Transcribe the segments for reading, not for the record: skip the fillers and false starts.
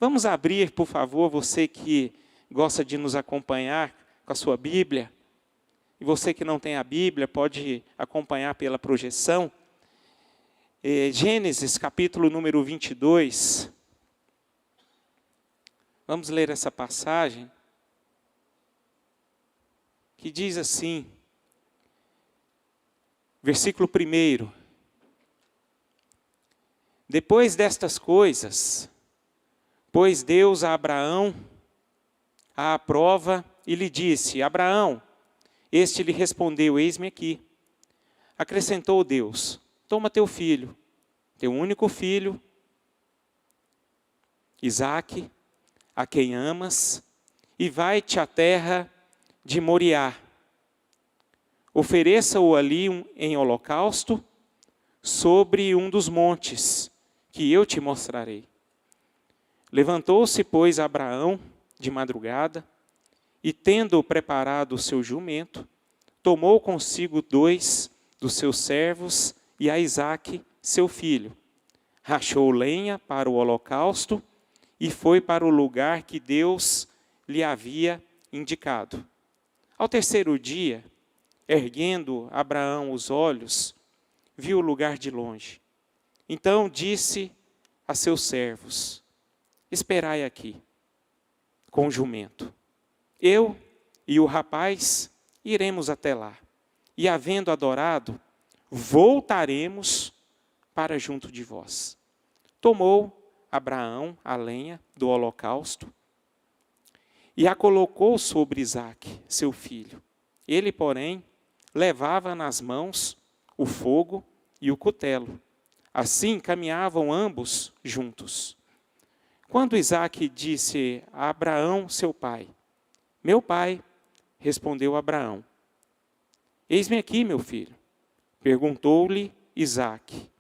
Vamos abrir, por favor, você que gosta de nos acompanhar com a sua Bíblia. E você que não tem a Bíblia, pode acompanhar pela projeção. Gênesis, capítulo número 22. Vamos ler essa passagem, que diz assim, versículo 1. Depois destas coisas, pôs Deus a Abraão à prova e lhe disse: Abraão, este lhe respondeu: eis-me aqui. Acrescentou Deus: toma teu filho, teu único filho, Isaque, a quem amas, e vai-te à terra de Moriá. Ofereça-o ali em holocausto sobre um dos montes que eu te mostrarei. Levantou-se, pois, Abraão de madrugada, e tendo preparado o seu jumento, tomou consigo 2 dos seus servos e a Isaque, seu filho. Rachou lenha para o holocausto e foi para o lugar que Deus lhe havia indicado. Ao terceiro dia, erguendo Abraão os olhos, viu o lugar de longe. Então disse a seus servos: esperai aqui, com o jumento. Eu e o rapaz iremos até lá, e havendo adorado, voltaremos para junto de vós. Tomou Abraão a lenha do holocausto e a colocou sobre Isaque, seu filho. Ele, porém, levava nas mãos o fogo e o cutelo. Assim caminhavam ambos juntos. Quando Isaque disse a Abraão, seu pai: meu pai, respondeu Abraão: eis-me aqui, meu filho. Perguntou-lhe Isaque: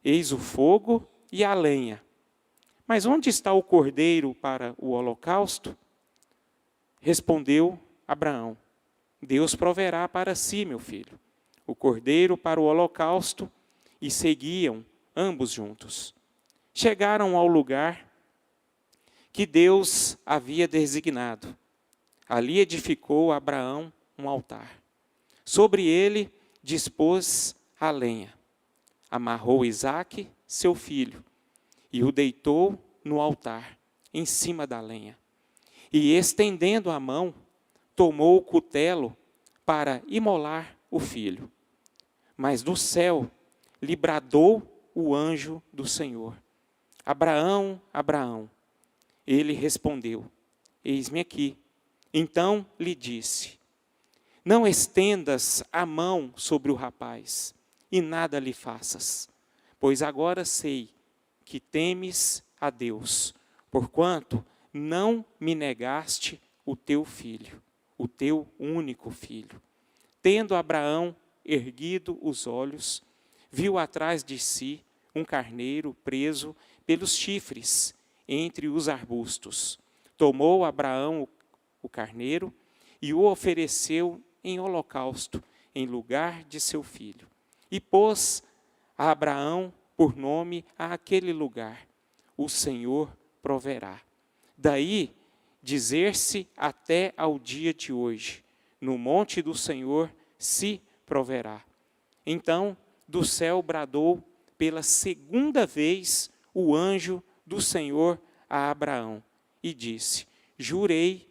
eis o fogo e a lenha, mas onde está o cordeiro para o holocausto? Respondeu Abraão: Deus proverá para si, meu filho, o cordeiro para o holocausto. E seguiam ambos juntos. Chegaram ao lugar que Deus havia designado. Ali edificou Abraão um altar. Sobre ele dispôs a lenha. Amarrou Isaque, seu filho, e o deitou no altar, em cima da lenha. E estendendo a mão, tomou o cutelo para imolar o filho. Mas do céu lhe bradou o anjo do Senhor: Abraão, Abraão. Ele respondeu: eis-me aqui. Então lhe disse: não estendas a mão sobre o rapaz, e nada lhe faças, pois agora sei que temes a Deus, porquanto não me negaste o teu filho, o teu único filho. Tendo Abraão erguido os olhos, viu atrás de si um carneiro preso pelos chifres entre os arbustos. Tomou Abraão o carneiro e o ofereceu em holocausto em lugar de seu filho. E pôs a Abraão por nome àquele lugar: o Senhor proverá. Daí dizer-se até ao dia de hoje: no monte do Senhor se proverá. Então do céu bradou pela segunda vez o anjo do Senhor a Abraão e disse: jurei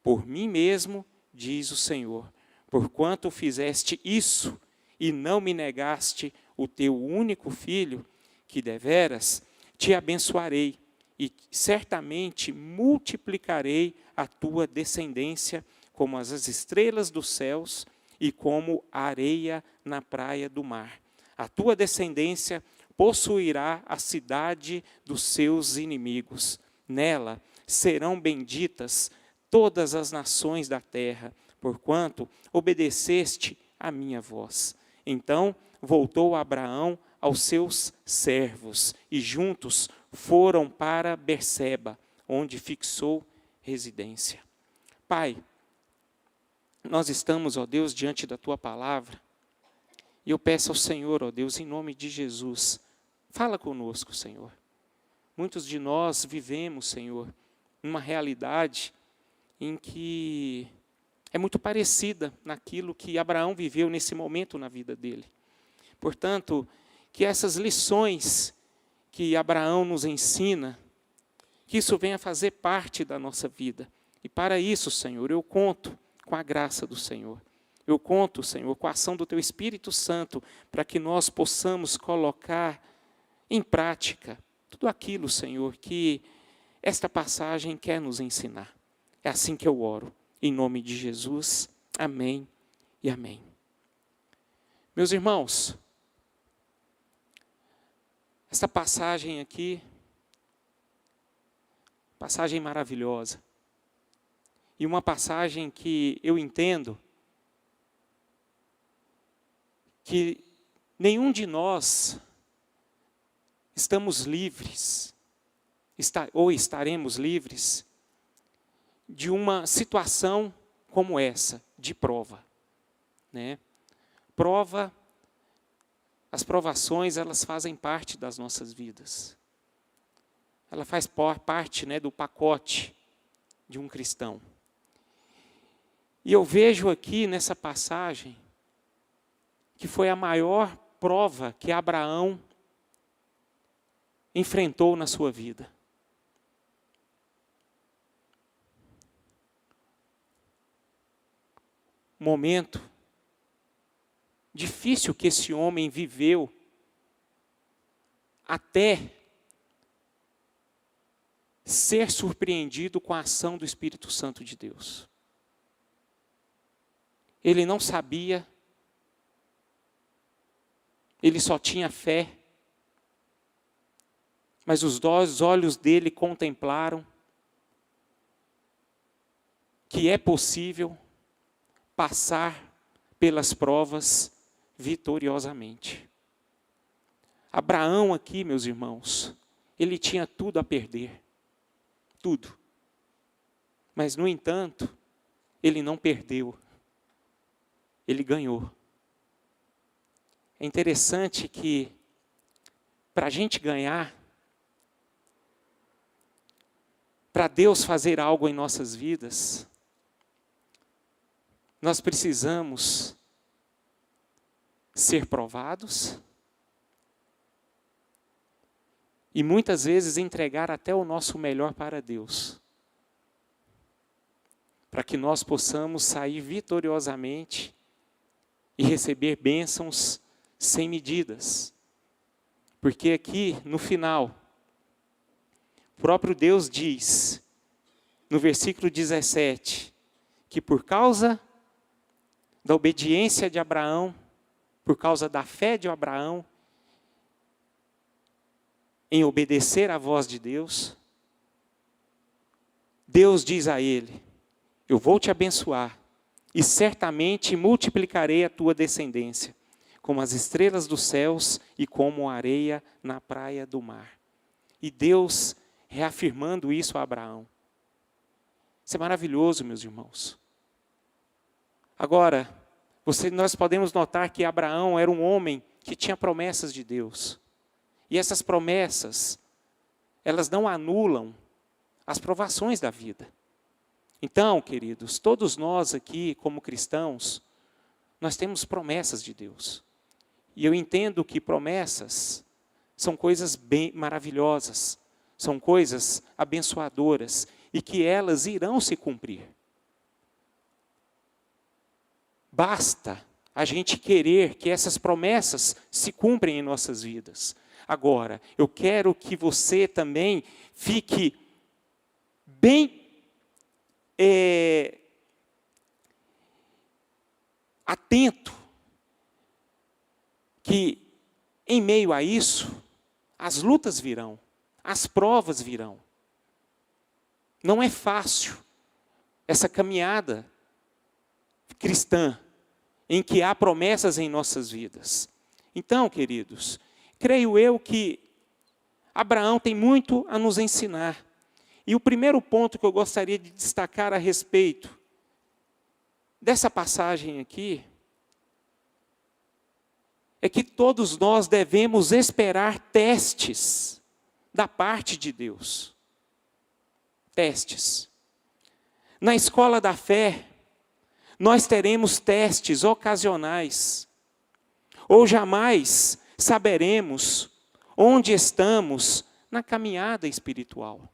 por mim mesmo, diz o Senhor, porquanto fizeste isso e não me negaste o teu único filho, que deveras te abençoarei e certamente multiplicarei a tua descendência como as estrelas dos céus e como a areia na praia do mar. A tua descendência possuirá a cidade dos seus inimigos. Nela serão benditas todas as nações da terra, porquanto obedeceste à minha voz. Então voltou Abraão aos seus servos, e juntos foram para Berseba, onde fixou residência. Pai, nós estamos, ó Deus, diante da Tua palavra, e eu peço ao Senhor, ó Deus, em nome de Jesus, fala conosco, Senhor. muitos de nós vivemos, Senhor, uma realidade em que é muito parecida naquilo que Abraão viveu nesse momento na vida dele. Portanto, que essas lições que Abraão nos ensina, que isso venha fazer parte da nossa vida. E para isso, Senhor, eu conto com a graça do Senhor. Eu conto, Senhor, com a ação do Teu Espírito Santo, para que nós possamos colocar em prática tudo aquilo, Senhor, que esta passagem quer nos ensinar. É assim que eu oro, em nome de Jesus. Amém e amém. Meus irmãos, essa passagem aqui, passagem maravilhosa, e uma passagem que eu entendo que nenhum de nós estamos livres, ou estaremos livres, de uma situação como essa, de prova. Né? Prova, as provações, elas fazem parte das nossas vidas. Ela faz parte, né, do pacote de um cristão. E eu vejo aqui nessa passagem que foi a maior prova que Abraão enfrentou na sua vida. Momento difícil que esse homem viveu até ser surpreendido com a ação do Espírito Santo de Deus. Ele não sabia, ele só tinha fé, mas os olhos dele contemplaram que é possível passar pelas provas vitoriosamente. Abraão aqui, meus irmãos, ele tinha tudo a perder, tudo. Mas, no entanto, ele não perdeu, ele ganhou. É interessante que, para a gente ganhar, para Deus fazer algo em nossas vidas, nós precisamos ser provados e muitas vezes entregar até o nosso melhor para Deus, para que nós possamos sair vitoriosamente e receber bênçãos sem medidas. Porque aqui, no final, o próprio Deus diz, no versículo 17, que por causa da obediência de Abraão, por causa da fé de Abraão, em obedecer à voz de Deus, Deus diz a ele, eu vou te abençoar, e certamente multiplicarei a tua descendência, como as estrelas dos céus e como a areia na praia do mar. E Deus reafirmando isso a Abraão. Isso é maravilhoso, meus irmãos. Agora, nós podemos notar que Abraão era um homem que tinha promessas de Deus. E essas promessas, elas não anulam as provações da vida. Então, queridos, todos nós aqui, como cristãos, nós temos promessas de Deus. E eu entendo que promessas são coisas bem maravilhosas, são coisas abençoadoras, e que elas irão se cumprir. Basta a gente querer que essas promessas se cumprem em nossas vidas. Agora, eu quero que você também fique bem atento, que em meio a isso, as lutas virão, as provas virão. Não é fácil essa caminhada cristã, em que há promessas em nossas vidas. Então, queridos, creio eu que Abraão tem muito a nos ensinar. E o primeiro ponto que eu gostaria de destacar a respeito dessa passagem aqui, é que todos nós devemos esperar testes da parte de Deus. Testes. Na escola da fé, nós teremos testes ocasionais, ou jamais saberemos onde estamos na caminhada espiritual.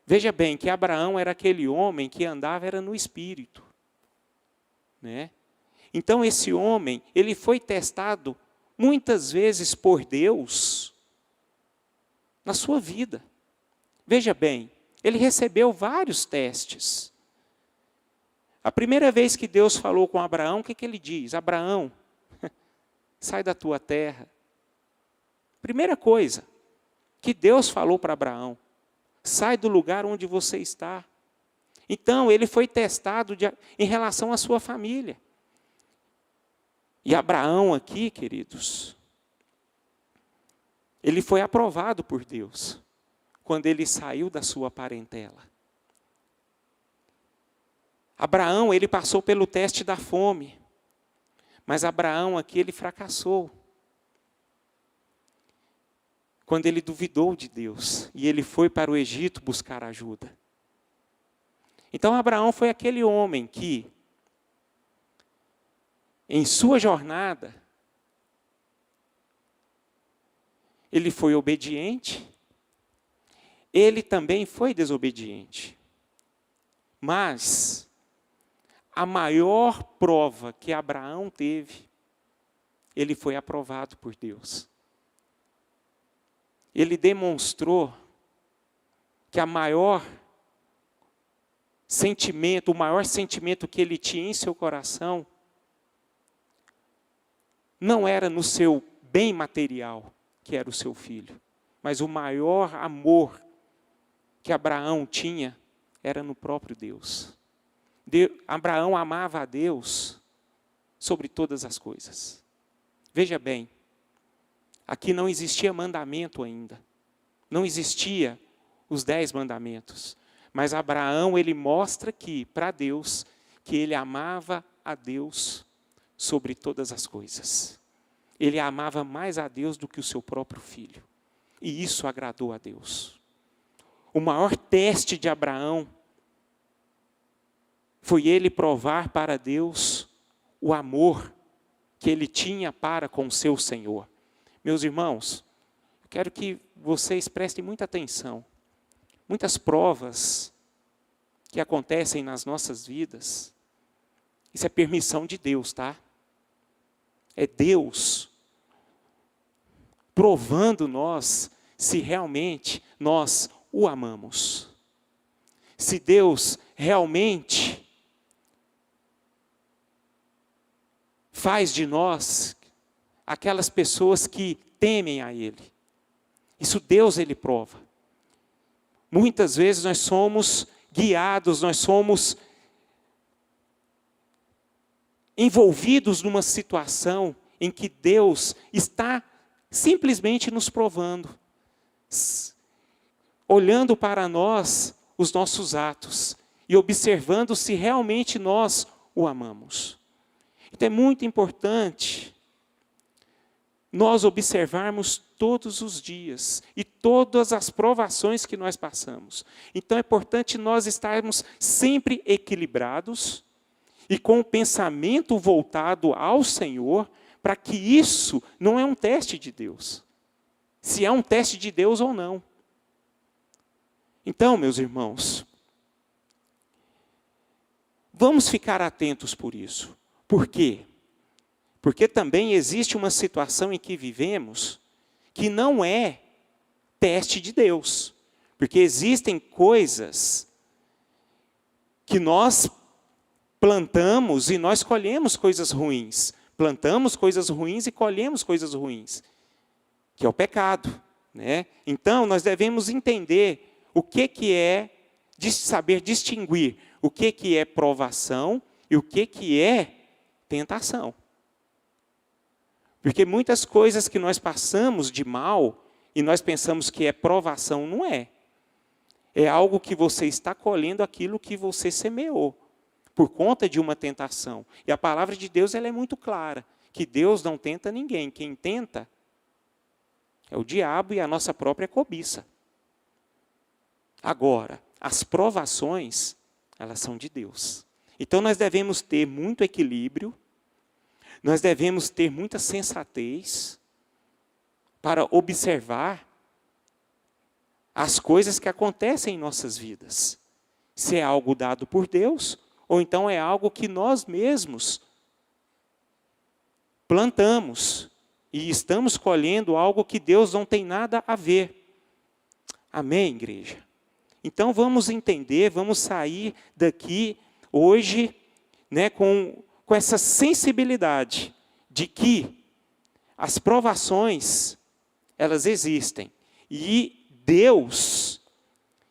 Veja bem que Abraão era aquele homem que andava era no Espírito, né? Então esse homem, ele foi testado muitas vezes por Deus na sua vida. Veja bem, ele recebeu vários testes. A primeira vez que Deus falou com Abraão, o que ele diz? Abraão, sai da tua terra. Primeira coisa que Deus falou para Abraão, sai do lugar onde você está. Então, ele foi testado em relação à sua família. E Abraão aqui, queridos, ele foi aprovado por Deus, quando ele saiu da sua parentela. Abraão, ele passou pelo teste da fome, mas Abraão aqui, ele fracassou. Quando ele duvidou de Deus, e ele foi para o Egito buscar ajuda. Então Abraão foi aquele homem que, em sua jornada, ele foi obediente, ele também foi desobediente. Mas a maior prova que Abraão teve, ele foi aprovado por Deus. Ele demonstrou que o maior sentimento que ele tinha em seu coração, não era no seu bem material, que era o seu filho, mas o maior amor que Abraão tinha era no próprio Deus. Abraão amava a Deus sobre todas as coisas. Veja bem, aqui não existia mandamento ainda. Não existia os 10 mandamentos. Mas Abraão, ele mostra aqui para Deus que ele amava a Deus sobre todas as coisas. Ele amava mais a Deus do que o seu próprio filho. E isso agradou a Deus. O maior teste de Abraão foi ele provar para Deus o amor que ele tinha para com o seu Senhor. Meus irmãos, eu quero que vocês prestem muita atenção. Muitas provas que acontecem nas nossas vidas, isso é permissão de Deus, tá? É Deus provando nós se realmente nós o amamos. Se Deus realmente faz de nós aquelas pessoas que temem a Ele. Isso Deus, Ele prova. Muitas vezes nós somos guiados, nós somos envolvidos numa situação em que Deus está simplesmente nos provando, olhando para nós os nossos atos e observando se realmente nós o amamos. Então é muito importante nós observarmos todos os dias e todas as provações que nós passamos. Então é importante nós estarmos sempre equilibrados e com o pensamento voltado ao Senhor, para que isso não é um teste de Deus. Se é um teste de Deus ou não. Então, meus irmãos, vamos ficar atentos por isso. Por quê? Porque também existe uma situação em que vivemos que não é teste de Deus. Porque existem coisas que nós plantamos e nós colhemos coisas ruins. Plantamos coisas ruins e colhemos coisas ruins, que é o pecado, né? Então, nós devemos entender o que é, saber distinguir o que é provação e o que é tentação. Porque muitas coisas que nós passamos de mal e nós pensamos que é provação, não é. É algo que você está colhendo aquilo que você semeou, por conta de uma tentação. E a palavra de Deus ela é muito clara, que Deus não tenta ninguém. Quem tenta É o diabo e a nossa própria cobiça. Agora, as provações, elas são de Deus. Então nós devemos ter muito equilíbrio, nós devemos ter muita sensatez para observar as coisas que acontecem em nossas vidas. Se é algo dado por Deus, ou então é algo que nós mesmos plantamos e estamos colhendo algo que Deus não tem nada a ver. Amém, igreja? Então vamos entender, vamos sair daqui hoje, né, com essa sensibilidade de que as provações, elas existem. E Deus,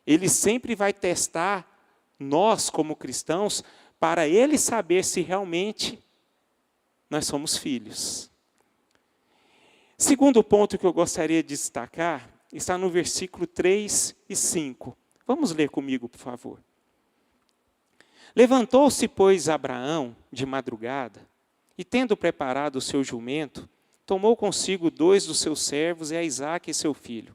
Ele sempre vai testar nós como cristãos para Ele saber se realmente nós somos filhos. Segundo ponto que eu gostaria de destacar está no versículo 3 e 5. Vamos ler comigo, por favor. Levantou-se, pois, Abraão de madrugada, e tendo preparado o seu jumento, tomou consigo 2 dos seus servos e a Isaque, seu filho.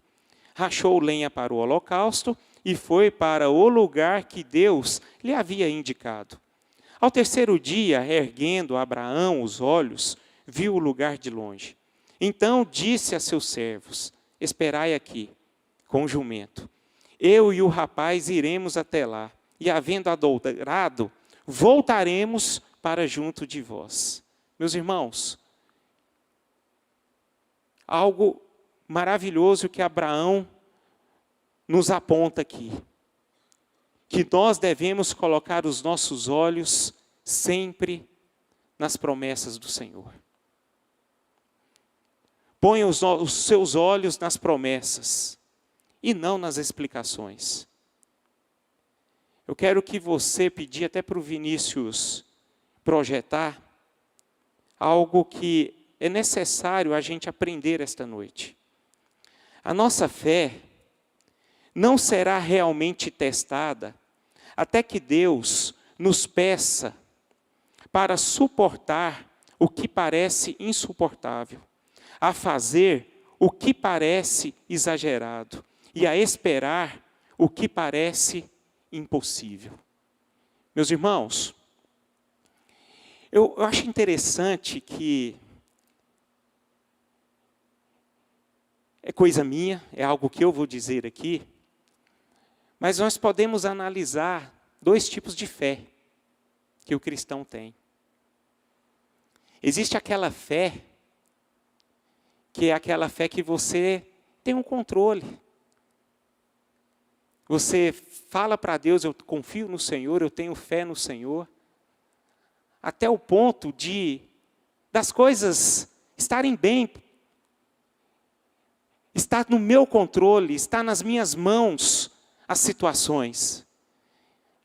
Rachou lenha para o holocausto e foi para o lugar que Deus lhe havia indicado. Ao terceiro dia, erguendo Abraão os olhos, viu o lugar de longe. Então disse a seus servos: esperai aqui, com o jumento. Eu e o rapaz iremos até lá, e havendo adulterado, voltaremos para junto de vós. Meus irmãos, algo maravilhoso que Abraão nos aponta aqui. Que nós devemos colocar os nossos olhos sempre nas promessas do Senhor. Ponha os seus olhos nas promessas e não nas explicações. Eu quero que você pedir até para o Vinícius projetar algo que é necessário a gente aprender esta noite. A nossa fé não será realmente testada até que Deus nos peça para suportar o que parece insuportável, a fazer o que parece exagerado e a esperar o que parece impossível. Meus irmãos, eu acho interessante que é coisa minha, é algo que eu vou dizer aqui, mas nós podemos analisar 2 tipos de fé que o cristão tem. Existe aquela fé, que é aquela fé que você tem um controle. Você fala para Deus: eu confio no Senhor, eu tenho fé no Senhor, até o ponto das coisas estarem bem, está no meu controle, está nas minhas mãos as situações.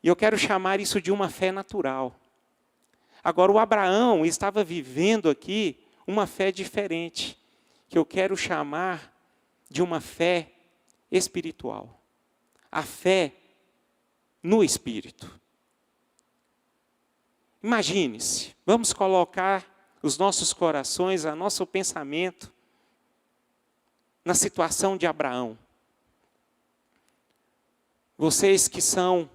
E eu quero chamar isso de uma fé natural. Agora, o Abraão estava vivendo aqui uma fé diferente, que eu quero chamar de uma fé espiritual. A fé no Espírito. Imagine-se, vamos colocar os nossos corações, o nosso pensamento na situação de Abraão. Vocês que são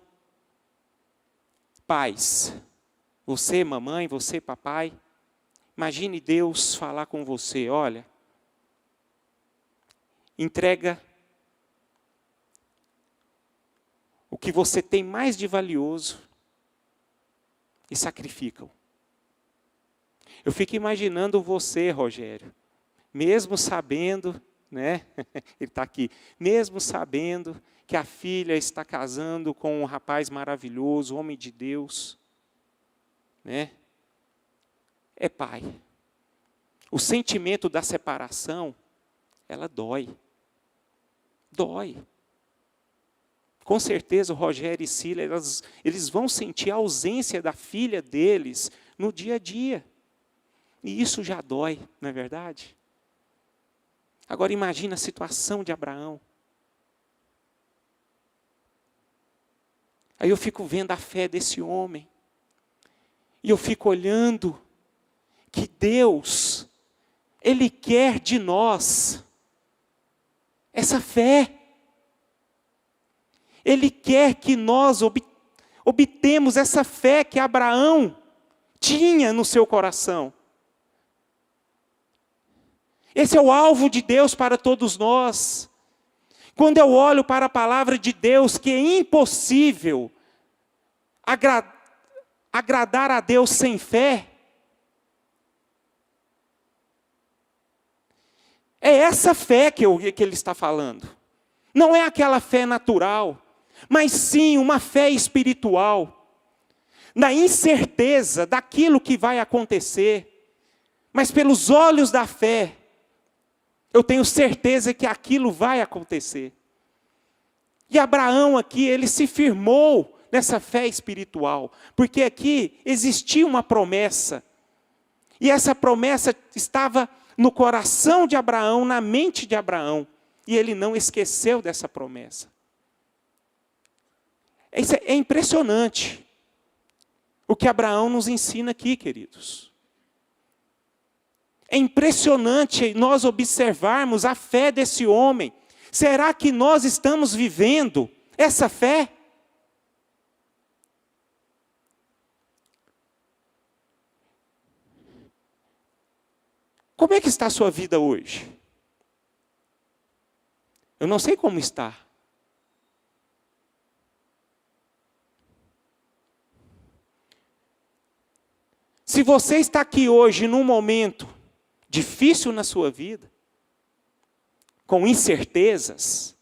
pais, você mamãe, você papai, imagine Deus falar com você: olha, entrega o que você tem mais de valioso e sacrifica-o. Eu fico imaginando você, Rogério, mesmo sabendo, né? Ele está aqui, mesmo sabendo que a filha está casando com um rapaz maravilhoso, homem de Deus, né? É pai. O sentimento da separação, ela dói. Dói. Com certeza o Rogério e Cília, eles vão sentir a ausência da filha deles no dia a dia. E isso já dói, não é verdade? Agora imagina a situação de Abraão. Aí eu fico vendo a fé desse homem. E eu fico olhando que Deus, Ele quer de nós essa fé. Ele quer que nós obtemos essa fé que Abraão tinha no seu coração. Esse é o alvo de Deus para todos nós. Quando eu olho para a palavra de Deus, que é impossível agradar a Deus sem fé, é essa fé que ele está falando. Não é aquela fé natural, mas sim uma fé espiritual. Na incerteza daquilo que vai acontecer, mas pelos olhos da fé, eu tenho certeza que aquilo vai acontecer. E Abraão aqui, ele se firmou nessa fé espiritual, porque aqui existia uma promessa. E essa promessa estava no coração de Abraão, na mente de Abraão, e ele não esqueceu dessa promessa. É impressionante o que Abraão nos ensina aqui, queridos. É impressionante nós observarmos a fé desse homem. Será que nós estamos vivendo essa fé? Como é que está a sua vida hoje? Eu não sei como está. Se você está aqui hoje num momento difícil na sua vida, com incertezas,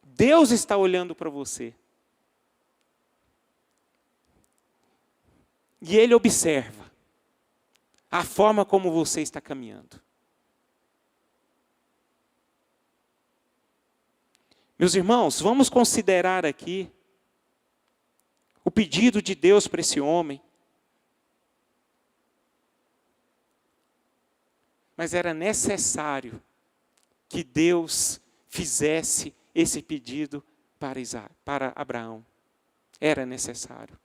Deus está olhando para você. E Ele observa a forma como você está caminhando. Meus irmãos, vamos considerar aqui o pedido de Deus para esse homem. Mas era necessário que Deus fizesse esse pedido para Abraão. Era necessário.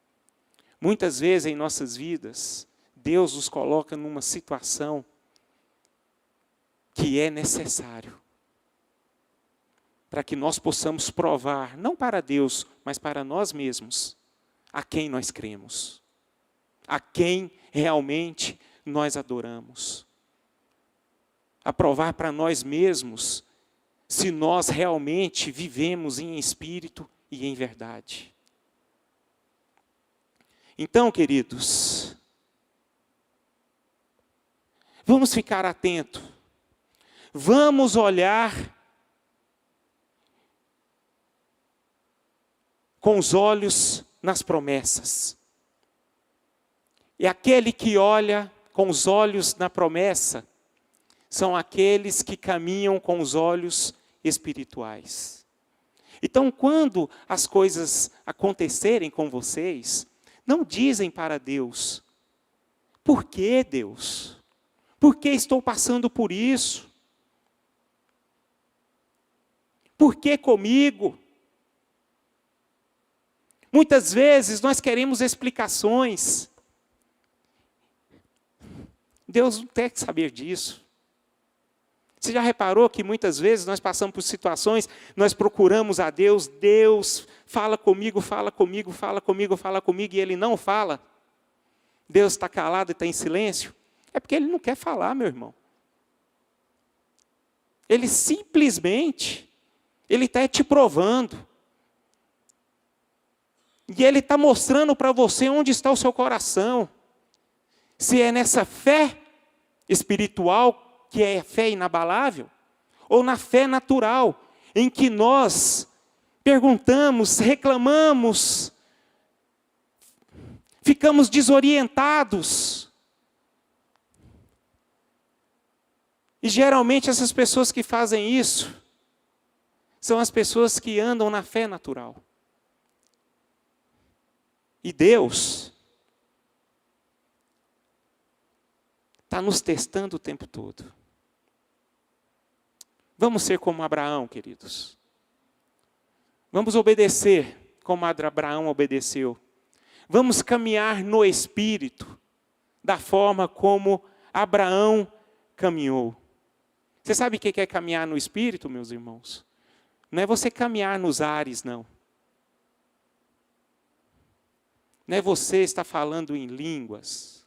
Muitas vezes em nossas vidas, Deus nos coloca numa situação que é necessário. Para que nós possamos provar, não para Deus, mas para nós mesmos, a quem nós cremos. A quem realmente nós adoramos. A provar para nós mesmos se nós realmente vivemos em espírito e em verdade. Então, queridos, vamos ficar atentos. Vamos olhar com os olhos nas promessas. E aquele que olha com os olhos na promessa, são aqueles que caminham com os olhos espirituais. Então, quando as coisas acontecerem com vocês, não dizem para Deus, por que Deus? Por que estou passando por isso? Por que comigo? Muitas vezes nós queremos explicações. Deus não tem que saber disso. Você já reparou que muitas vezes nós passamos por situações, nós procuramos a Deus, Deus fala comigo, fala comigo, fala comigo, fala comigo, e Ele não fala? Deus está calado e está em silêncio? É porque Ele não quer falar, meu irmão. Ele simplesmente, Ele está te provando. E Ele está mostrando para você onde está o seu coração. Se é nessa fé espiritual, que é fé inabalável, ou na fé natural, em que nós perguntamos, reclamamos, ficamos desorientados. E geralmente essas pessoas que fazem isso, são as pessoas que andam na fé natural. E Deus está nos testando o tempo todo. Vamos ser como Abraão, queridos. Vamos obedecer como Abraão obedeceu. Vamos caminhar no Espírito, da forma como Abraão caminhou. Você sabe o que é caminhar no Espírito, meus irmãos? Não é você caminhar nos ares, não. Não é você estar falando em línguas.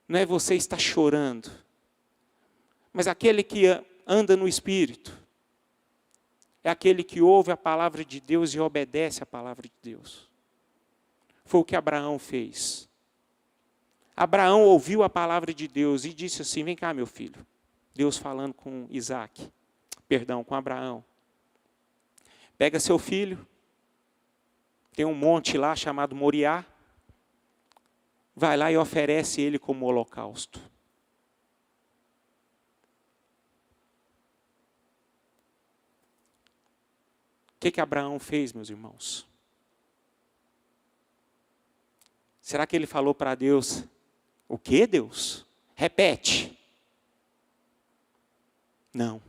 Não é você estar chorando. Mas aquele que anda no Espírito é aquele que ouve a palavra de Deus e obedece a palavra de Deus. Foi o que Abraão fez. Abraão ouviu a palavra de Deus e disse assim: vem cá, meu filho. Deus falando com com Abraão. Pega seu filho, tem um monte lá chamado Moriá, vai lá e oferece ele como holocausto. O que Abraão fez, meus irmãos? Será que ele falou para Deus: o que, Deus? Repete. Não.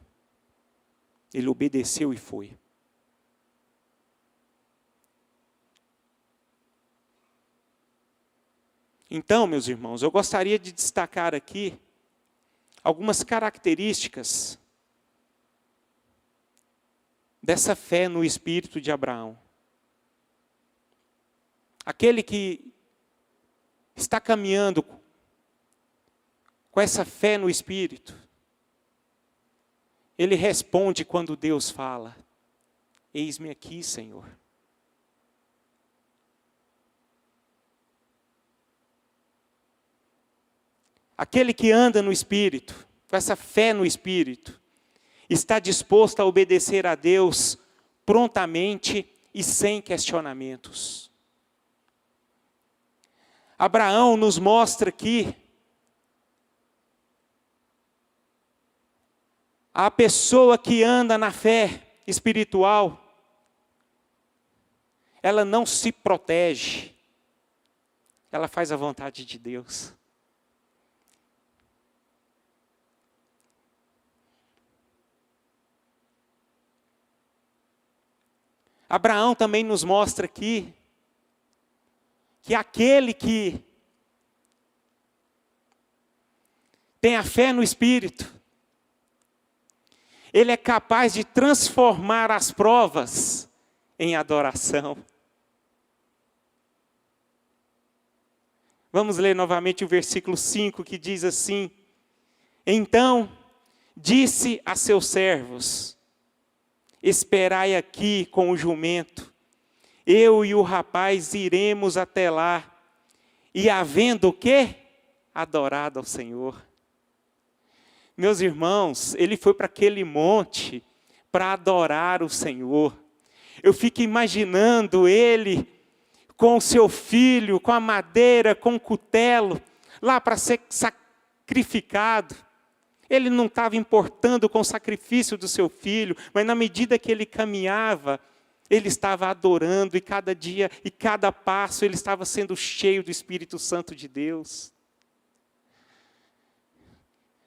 Ele obedeceu e foi. Então, meus irmãos, eu gostaria de destacar aqui algumas características dessa fé no Espírito de Abraão. Aquele que está caminhando com essa fé no Espírito, ele responde quando Deus fala: eis-me aqui, Senhor. Aquele que anda no Espírito, com essa fé no Espírito, está disposto a obedecer a Deus prontamente e sem questionamentos. Abraão nos mostra aqui a pessoa que anda na fé espiritual, ela não se protege, ela faz a vontade de Deus. Abraão também nos mostra aqui que aquele que tem a fé no Espírito, ele é capaz de transformar as provas em adoração. Vamos ler novamente o versículo 5, que diz assim: então disse a seus servos: esperai aqui com o jumento, eu e o rapaz iremos até lá, e havendo o quê? Adorado ao Senhor. Meus irmãos, ele foi para aquele monte para adorar o Senhor. Eu fico imaginando ele com o seu filho, com a madeira, com o cutelo, lá para ser sacrificado. Ele não estava importando com o sacrifício do seu filho, mas na medida que ele caminhava, ele estava adorando, e cada dia e cada passo ele estava sendo cheio do Espírito Santo de Deus.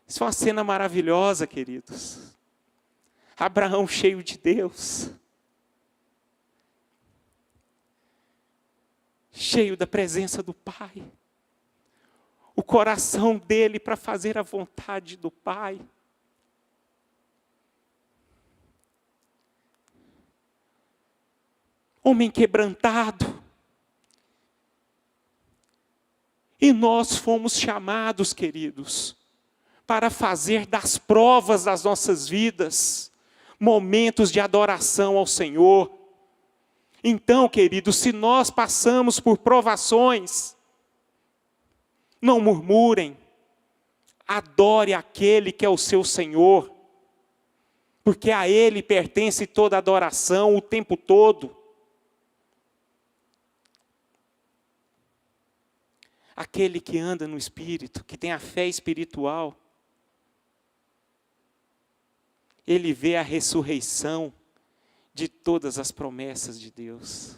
Isso é uma cena maravilhosa, queridos. Abraão cheio de Deus. Cheio da presença do Pai. O coração dele para fazer a vontade do Pai. Homem quebrantado. E nós fomos chamados, queridos, para fazer das provas das nossas vidas momentos de adoração ao Senhor. Então, queridos, se nós passamos por provações, não murmurem, adore aquele que é o seu Senhor, porque a Ele pertence toda a adoração o tempo todo. Aquele que anda no Espírito, que tem a fé espiritual, ele vê a ressurreição de todas as promessas de Deus.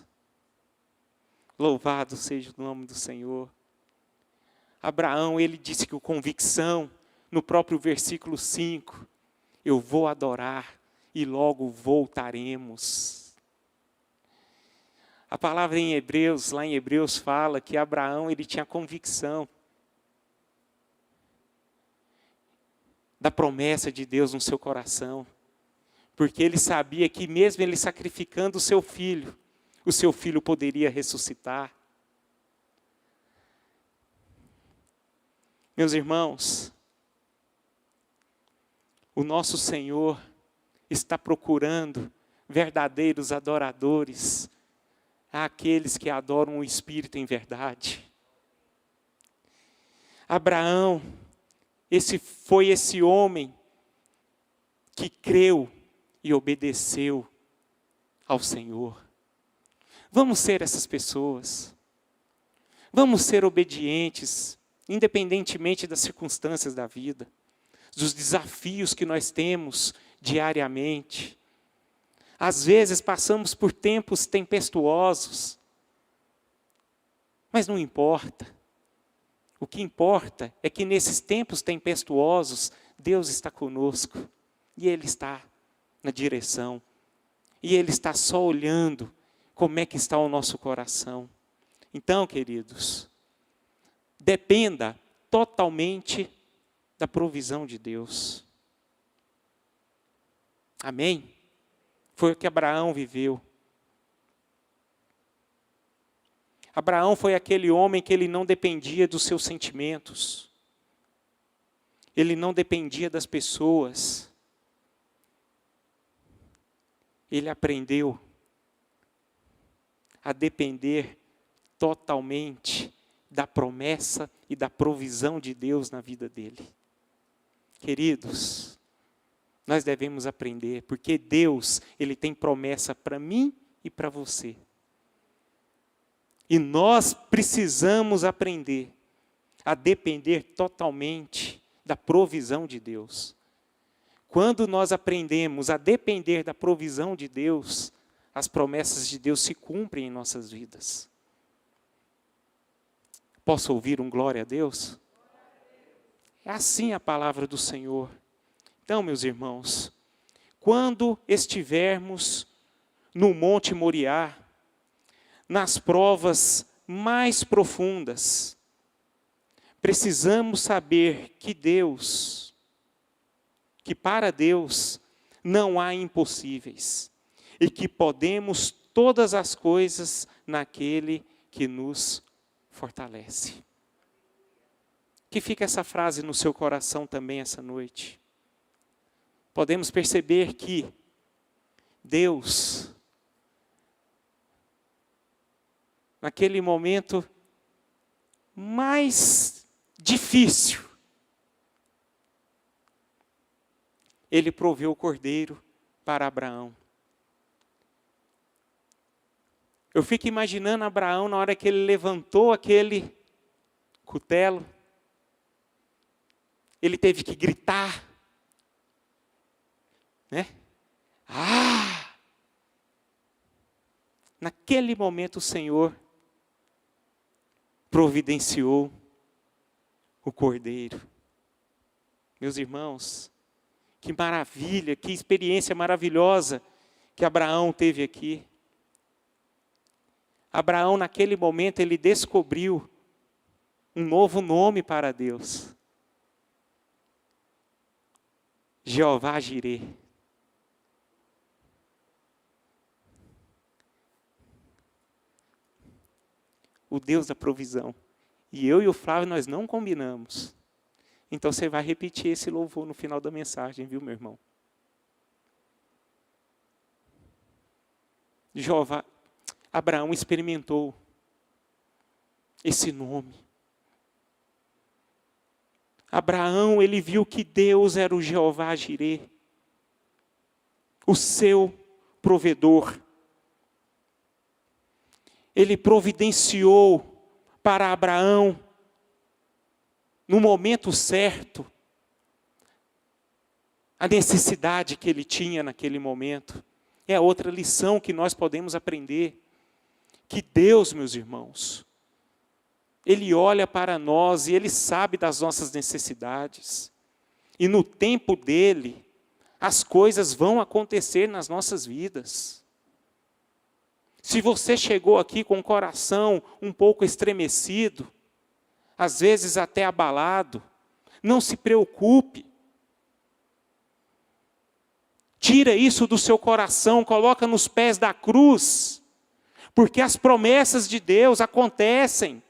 Louvado seja o nome do Senhor. Abraão, ele disse que com convicção, no próprio versículo 5, eu vou adorar e logo voltaremos. A palavra em Hebreus, lá em Hebreus fala que Abraão, ele tinha convicção da promessa de Deus no seu coração. Porque ele sabia que mesmo ele sacrificando o seu filho poderia ressuscitar. Meus irmãos, o nosso Senhor está procurando verdadeiros adoradores, aqueles que adoram o Espírito em verdade. Abraão, foi esse homem que creu e obedeceu ao Senhor. Vamos ser essas pessoas. Vamos ser obedientes, independentemente das circunstâncias da vida, dos desafios que nós temos diariamente. Às vezes passamos por tempos tempestuosos, mas não importa. O que importa é que nesses tempos tempestuosos, Deus está conosco, e Ele está na direção, e Ele está só olhando como é que está o nosso coração. Então, queridos, dependa totalmente da provisão de Deus. Amém? Foi o que Abraão viveu. Abraão foi aquele homem que ele não dependia dos seus sentimentos. Ele não dependia das pessoas. Ele aprendeu a depender totalmente da promessa e da provisão de Deus na vida dele. Queridos, nós devemos aprender, porque Deus, Ele tem promessa para mim e para você. E nós precisamos aprender a depender totalmente da provisão de Deus. Quando nós aprendemos a depender da provisão de Deus, as promessas de Deus se cumprem em nossas vidas. Posso ouvir um glória a Deus? É assim a palavra do Senhor. Então, meus irmãos, quando estivermos no Monte Moriá, nas provas mais profundas, precisamos saber que para Deus não há impossíveis, e que podemos todas as coisas naquele que nos fortalece. Que fica essa frase no seu coração também essa noite. Podemos perceber que Deus, naquele momento mais difícil, Ele proveu o cordeiro para Abraão. Eu fico imaginando Abraão na hora que ele levantou aquele cutelo. Ele teve que gritar, né? Naquele momento o Senhor providenciou o cordeiro. Meus irmãos, que maravilha, que experiência maravilhosa que Abraão teve aqui. Abraão, naquele momento, ele descobriu um novo nome para Deus. Jeová Jirê. O Deus da provisão. E eu e o Flávio, nós não combinamos. Então você vai repetir esse louvor no final da mensagem, viu, meu irmão? Jeová, Abraão experimentou esse nome. Abraão, ele viu que Deus era o Jeová Jirê, o seu provedor. Ele providenciou para Abraão, no momento certo, a necessidade que ele tinha naquele momento. É outra lição que nós podemos aprender. Que Deus, meus irmãos, Ele olha para nós e Ele sabe das nossas necessidades. E no tempo dEle, as coisas vão acontecer nas nossas vidas. Se você chegou aqui com o coração um pouco estremecido, às vezes até abalado, não se preocupe. Tira isso do seu coração, coloca nos pés da cruz, porque as promessas de Deus acontecem,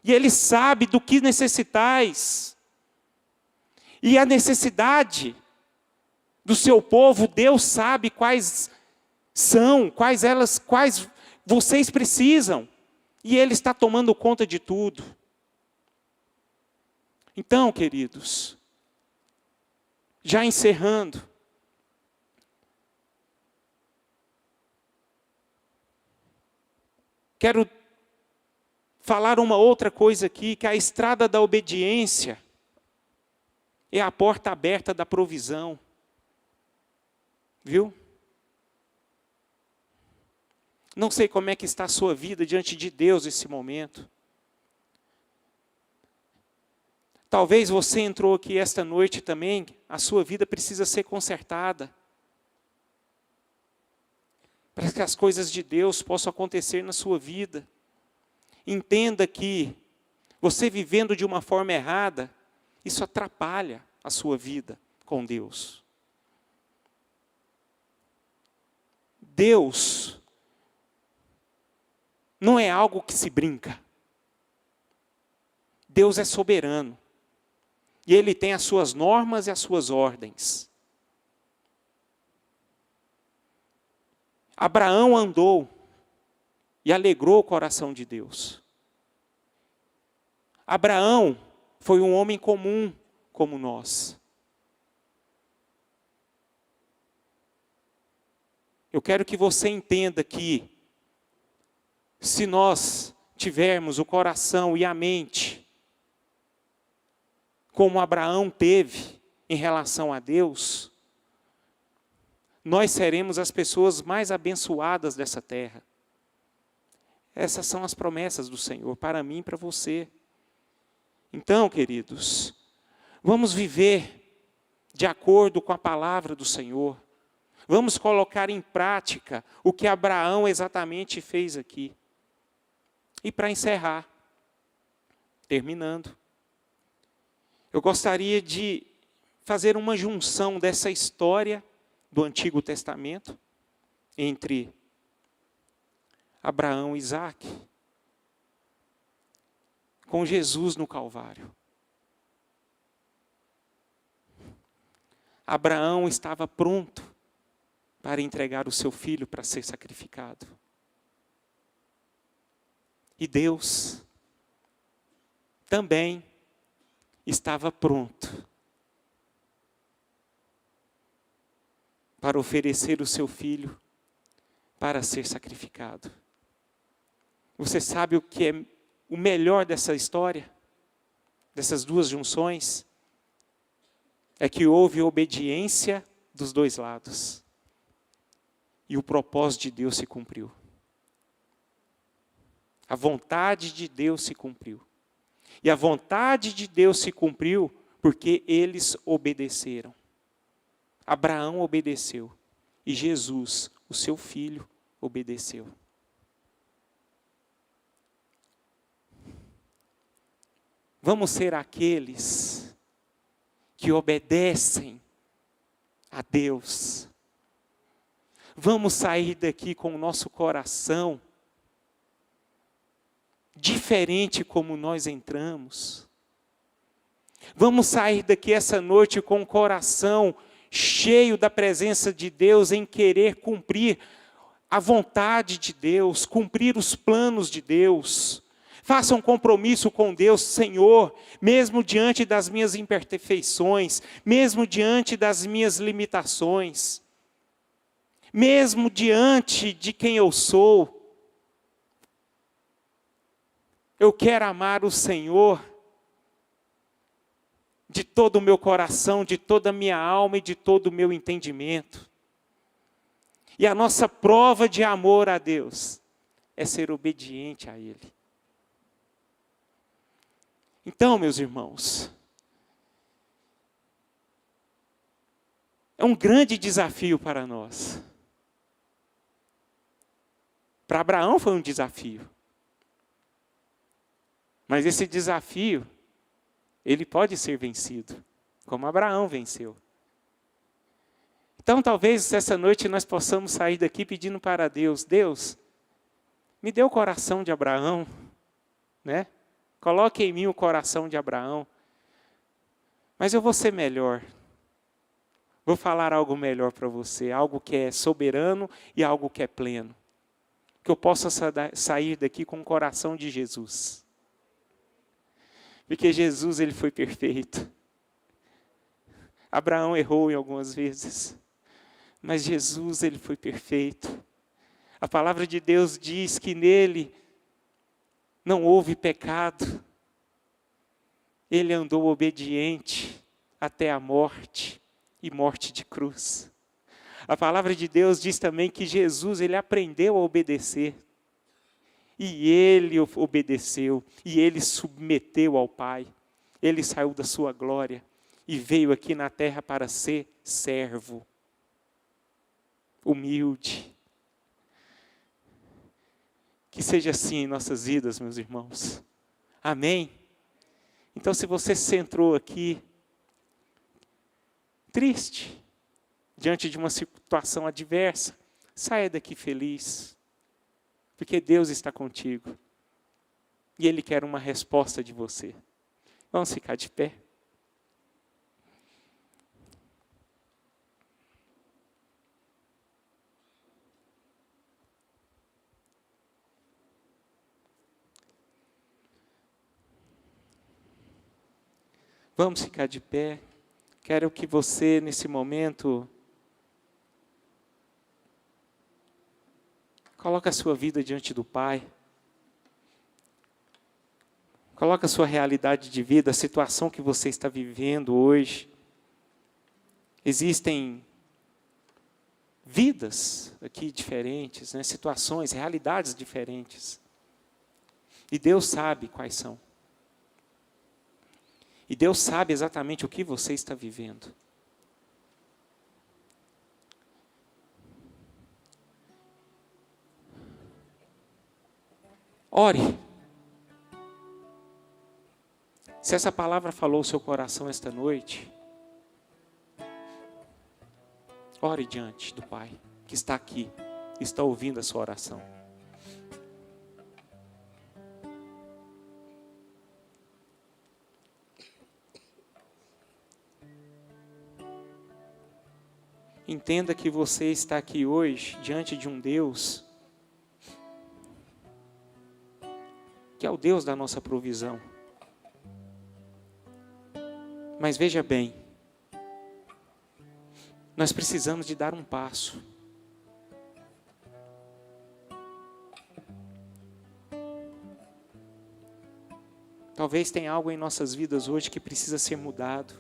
e Ele sabe do que necessitais. E a necessidade do seu povo, Deus sabe quais são, quais vocês precisam, e Ele está tomando conta de tudo. Então, queridos, já encerrando, quero falar uma outra coisa aqui, que a estrada da obediência é a porta aberta da provisão. Viu? Não sei como é que está a sua vida diante de Deus nesse momento. Talvez você entrou aqui esta noite também, a sua vida precisa ser consertada, para que as coisas de Deus possam acontecer na sua vida. Entenda que você vivendo de uma forma errada, isso atrapalha a sua vida com Deus. Deus não é algo que se brinca. Deus é soberano. E Ele tem as suas normas e as suas ordens. Abraão andou e alegrou o coração de Deus. Abraão foi um homem comum como nós. Eu quero que você entenda que, se nós tivermos o coração e a mente, como Abraão teve em relação a Deus, nós seremos as pessoas mais abençoadas dessa terra. Essas são as promessas do Senhor para mim e para você. Então, queridos, vamos viver de acordo com a palavra do Senhor. Vamos colocar em prática o que Abraão exatamente fez aqui. E para encerrar, terminando, eu gostaria de fazer uma junção dessa história do Antigo Testamento entre Abraão e Isaque, com Jesus no Calvário. Abraão estava pronto para entregar o seu filho para ser sacrificado. E Deus também estava pronto para oferecer o seu filho para ser sacrificado. Você sabe o que é o melhor dessa história, dessas duas junções? É que houve obediência dos dois lados. E o propósito de Deus se cumpriu. A vontade de Deus se cumpriu. E a vontade de Deus se cumpriu porque eles obedeceram. Abraão obedeceu. E Jesus, o seu filho, obedeceu. Vamos ser aqueles que obedecem a Deus. Vamos sair daqui com o nosso coração diferente como nós entramos. Vamos sair daqui essa noite com o coração cheio da presença de Deus, em querer cumprir a vontade de Deus, cumprir os planos de Deus. Faça um compromisso com Deus: Senhor, mesmo diante das minhas imperfeições, mesmo diante das minhas limitações, mesmo diante de quem eu sou, eu quero amar o Senhor de todo o meu coração, de toda a minha alma e de todo o meu entendimento. E a nossa prova de amor a Deus é ser obediente a Ele. Então, meus irmãos, é um grande desafio para nós. Para Abraão foi um desafio. Mas esse desafio, ele pode ser vencido, como Abraão venceu. Então, talvez essa noite nós possamos sair daqui pedindo para Deus, Deus, me dê o coração de Abraão, né? Coloque em mim o coração de Abraão. Mas eu vou ser melhor. Vou falar algo melhor para você, algo que é soberano e algo que é pleno. Que eu possa sair daqui com o coração de Jesus. Porque Jesus, ele foi perfeito. Abraão errou em algumas vezes. Mas Jesus, ele foi perfeito. A palavra de Deus diz que nele não houve pecado. Ele andou obediente até a morte, e morte de cruz. A palavra de Deus diz também que Jesus, ele aprendeu a obedecer. E ele obedeceu, e ele submeteu ao Pai. Ele saiu da sua glória e veio aqui na terra para ser servo. Humilde. Que seja assim em nossas vidas, meus irmãos. Amém? Então, se você se entrou aqui triste, diante de uma situação adversa, saia daqui feliz, porque Deus está contigo. E Ele quer uma resposta de você. Vamos ficar de pé. Vamos ficar de pé. Quero que você, nesse momento, coloque a sua vida diante do Pai. Coloque a sua realidade de vida, a situação que você está vivendo hoje. Existem vidas aqui diferentes, né? Situações, realidades diferentes. E Deus sabe quais são. E Deus sabe exatamente o que você está vivendo. Ore. Se essa palavra falou o seu coração esta noite, ore diante do Pai, que está aqui, está ouvindo a sua oração. Entenda que você está aqui hoje diante de um Deus que é o Deus da nossa provisão. Mas veja bem, nós precisamos de dar um passo. Talvez tenha algo em nossas vidas hoje que precisa ser mudado.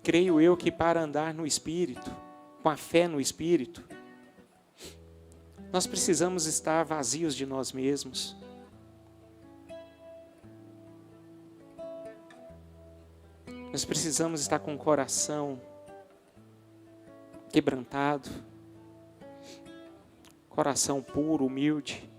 Creio eu que para andar no Espírito, com a fé no Espírito, nós precisamos estar vazios de nós mesmos. Nós precisamos estar com o coração quebrantado, coração puro, humilde.